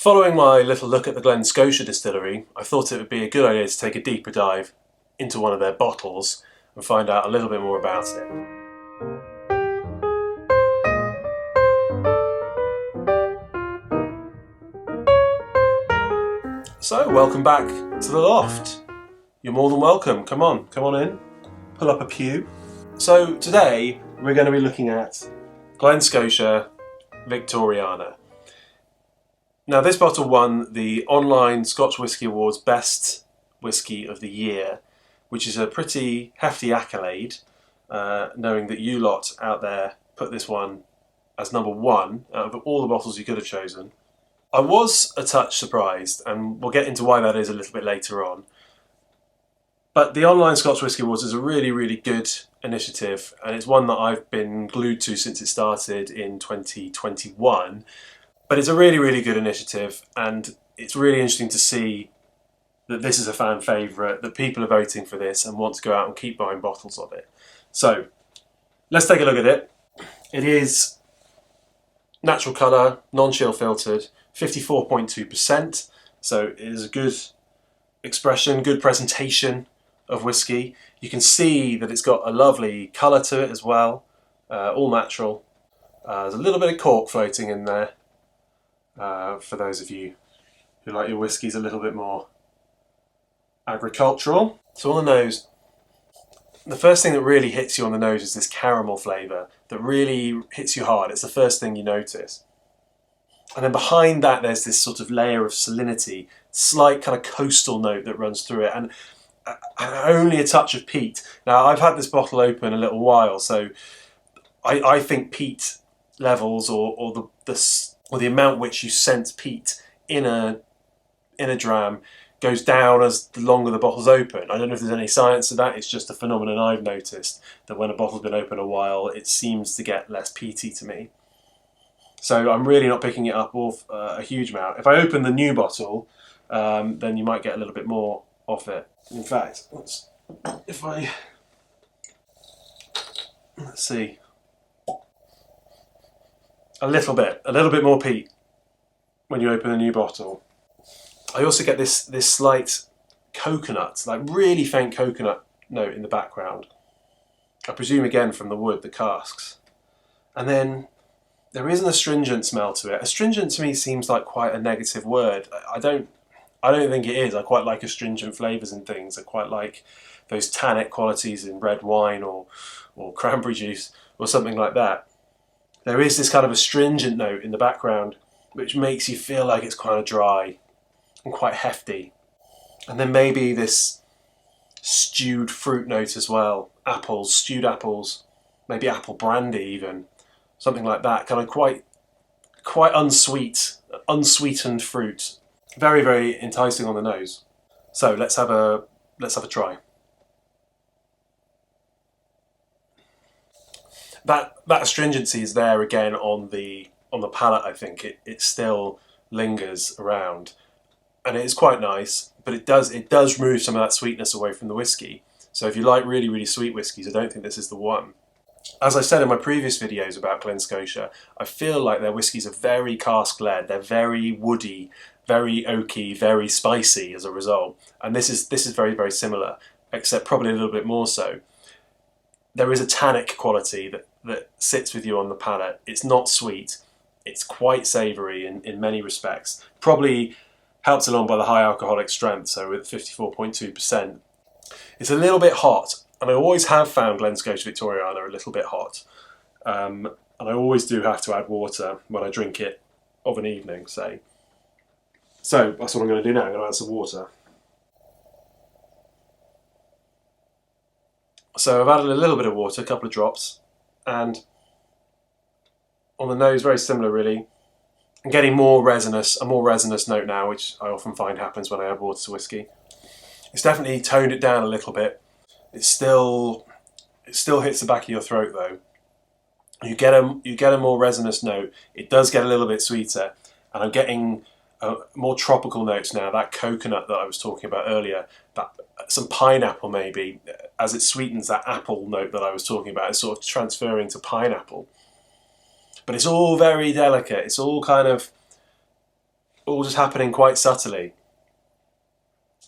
Following my little look at the Glen Scotia distillery, I thought it would be a good idea to take a deeper dive into one of their bottles and find out a little bit more about it. So, welcome back to the loft. You're more than welcome. Come on in. Pull up a pew. So today we're going to be looking at Glen Scotia Victoriana. Now this bottle won the online Scotch Whisky Awards Best Whisky of the Year, which is a pretty hefty accolade, knowing that you lot out there put this one as number one out of all the bottles you could have chosen. I was a touch surprised, and we'll get into why that is a little bit later on. But the online Scotch Whisky Awards is a really, really good initiative, and it's one that I've been glued to since it started in 2021. But it's a really, really good initiative, and it's really interesting to see that this is a fan favourite, that people are voting for this and want to go out and keep buying bottles of it. So, let's take a look at it. It is natural colour, non-chill filtered, 54.2%, so it is a good expression, good presentation of whiskey. You can see that it's got a lovely colour to it as well, all natural. There's a little bit of cork floating in there. For those of you who like your whiskies a little bit more agricultural. So on the nose, the first thing that really hits you on the nose is this caramel flavour that really hits you hard. It's the first thing you notice. And then behind that there's this sort of layer of salinity, slight kind of coastal note that runs through it, and only a touch of peat. Now I've had this bottle open a little while, so I think peat levels or the amount which you sense peat in a dram goes down as the longer the bottle's open. I don't know if there's any science to that. It's just a phenomenon I've noticed, that when a bottle's been open a while, it seems to get less peaty to me. So I'm really not picking it up off a huge amount. If I open the new bottle, then you might get a little bit more off it. In fact, let's see. A little bit more peat when you open a new bottle. I also get this slight coconut, like really faint coconut note in the background. I presume again from the wood, the casks. And then there is an astringent smell to it. Astringent to me seems like quite a negative word. I don't think it is. I quite like astringent flavours in things. I quite like those tannic qualities in red wine or cranberry juice or something like that. There is this kind of astringent note in the background which makes you feel like it's kind of dry and quite hefty. And then maybe this stewed fruit note as well. Apples, stewed apples, maybe apple brandy even. Something like that, kind of quite unsweetened fruit. Very, very enticing on the nose. So let's have a try. That astringency is there again on the palate. I think it still lingers around, and it is quite nice. But it does remove some of that sweetness away from the whiskey. So if you like really, really sweet whiskies, I don't think this is the one. As I said in my previous videos about Glen Scotia, I feel like their whiskies are very cask-led. They're very woody, very oaky, very spicy as a result. And this is very, very similar, except probably a little bit more so. There is a tannic quality that sits with you on the palate. It's not sweet. It's quite savoury in many respects. Probably helped along by the high alcoholic strength, so with 54.2%. It's a little bit hot. And I always have found Glen Scotia Victoriana a little bit hot. And I always do have to add water when I drink it of an evening, say. So that's what I'm going to do now. I'm going to add some water. So I've added a little bit of water, a couple of drops. And on the nose, very similar really. I'm getting a more resinous note now, which I often find happens when I add water to whiskey. It's definitely toned it down a little bit. It still hits the back of your throat though. You get a more resinous note. It does get a little bit sweeter, and I'm getting more tropical notes now. That coconut that I was talking about earlier, that some pineapple maybe, as it sweetens that apple note that I was talking about, is sort of transferring to pineapple. But it's all very delicate. It's all kind of all just happening quite subtly.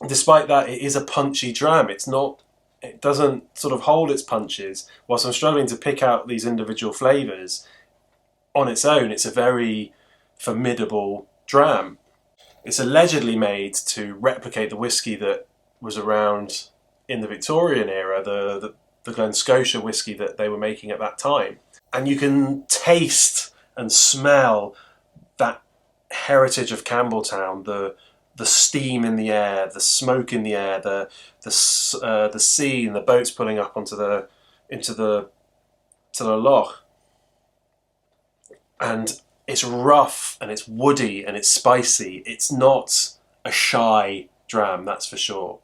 Despite that, it is a punchy dram. It doesn't sort of hold its punches. Whilst I'm struggling to pick out these individual flavours, on its own, it's a very formidable dram. It's allegedly made to replicate the whisky that was around in the Victorian era, the Glen Scotia whisky that they were making at that time. And you can taste and smell that heritage of Campbelltown, the steam in the air, the smoke in the air, the sea and the boats pulling up into the loch. And it's rough and it's woody and it's spicy. It's not a shy dram, that's for sure.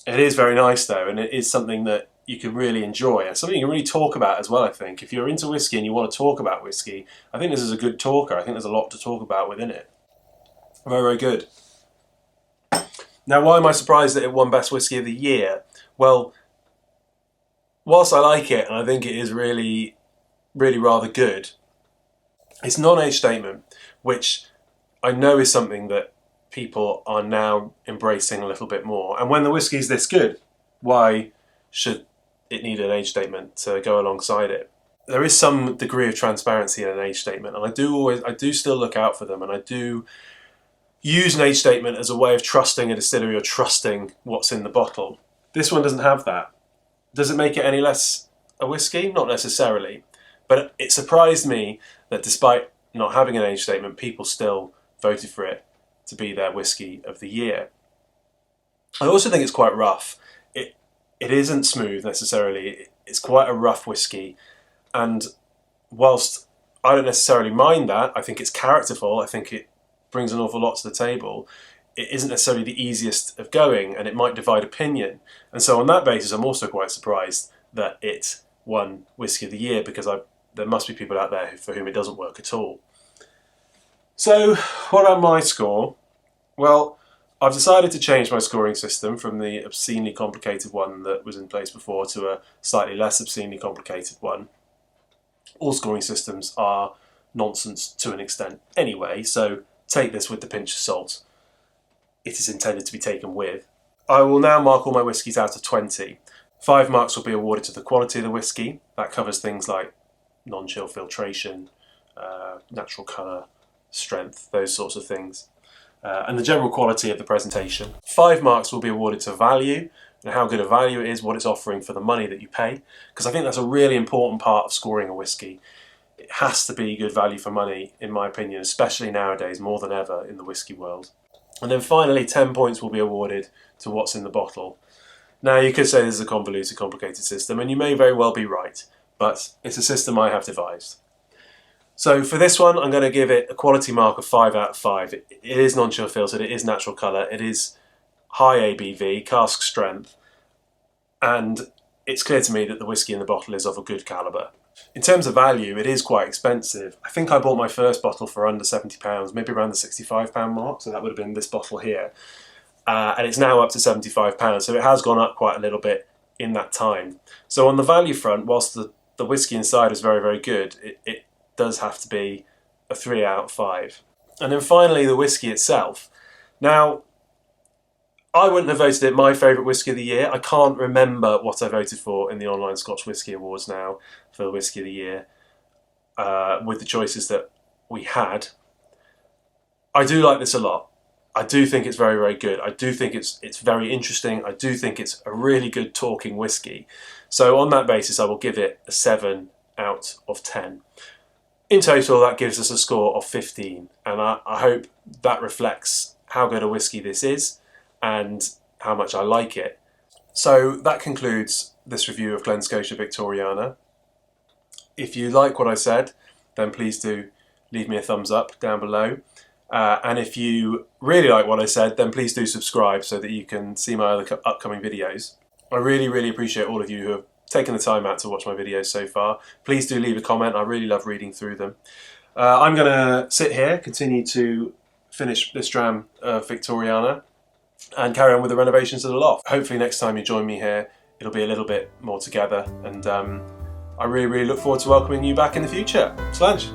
It is very nice though, and it is something that you can really enjoy, and something you can really talk about as well, I think. If you're into whiskey and you want to talk about whiskey, I think this is a good talker. I think there's a lot to talk about within it. Very, very good. Now, why am I surprised that it won Best Whisky of the Year? Well, whilst I like it, and I think it is really, really rather good, it's non-age statement, which I know is something that people are now embracing a little bit more. And when the whiskey's this good, why should it need an age statement to go alongside it? There is some degree of transparency in an age statement, and I do still look out for them, and I do use an age statement as a way of trusting a distillery or trusting what's in the bottle. This one doesn't have that. Does it make it any less a whisky? Not necessarily. But it surprised me that despite not having an age statement, people still voted for it to be their whisky of the year. I also think it's quite rough. It isn't smooth necessarily. It's quite a rough whisky. And whilst I don't necessarily mind that, I think it's characterful, I think it brings an awful lot to the table, it isn't necessarily the easiest of going, and it might divide opinion. And so on that basis, I'm also quite surprised that it won Whisky of the Year, because there must be people out there for whom it doesn't work at all. So, what about my score? Well, I've decided to change my scoring system from the obscenely complicated one that was in place before to a slightly less obscenely complicated one. All scoring systems are nonsense to an extent anyway, so take this with a pinch of salt. It is intended to be taken with. I will now mark all my whiskies out of 20. 5 marks will be awarded to the quality of the whisky. That covers things like non-chill filtration, natural colour, strength, those sorts of things. And the general quality of the presentation. 5 marks will be awarded to value, and how good a value it is, what it's offering for the money that you pay, because I think that's a really important part of scoring a whisky. It has to be good value for money, in my opinion, especially nowadays, more than ever in the whisky world. And then finally, 10 points will be awarded to what's in the bottle. Now, you could say this is a convoluted, complicated system, and you may very well be right, but it's a system I have devised. So for this one, I'm going to give it a quality mark of 5 out of 5. It is non-chill filtered, it is natural colour, it is high ABV, cask strength, and it's clear to me that the whisky in the bottle is of a good calibre. In terms of value, it is quite expensive. I think I bought my first bottle for under £70, maybe around the £65 mark, so that would have been this bottle here. And it's now up to £75, so it has gone up quite a little bit in that time. So on the value front, whilst the whisky inside is very, very good, it does have to be a 3 out of 5. And then finally, the whisky itself. Now, I wouldn't have voted it my favourite whisky of the year. I can't remember what I voted for in the online Scotch Whisky Awards now for the whisky of the year with the choices that we had. I do like this a lot. I do think it's very, very good. I do think it's very interesting. I do think it's a really good talking whisky. So on that basis, I will give it a 7 out of 10. In total, that gives us a score of 15, and I hope that reflects how good a whisky this is and how much I like it. So that concludes this review of Glen Scotia Victoriana. If you like what I said, then please do leave me a thumbs up down below. And if you really like what I said, then please do subscribe so that you can see my other upcoming videos. I really, really appreciate all of you who have taken the time out to watch my videos so far. Please do leave a comment. I really love reading through them. I'm going to sit here, continue to finish this dram of Victoriana and carry on with the renovations of the loft. Hopefully next time you join me here, it'll be a little bit more together, and I really, really look forward to welcoming you back in the future. Slange!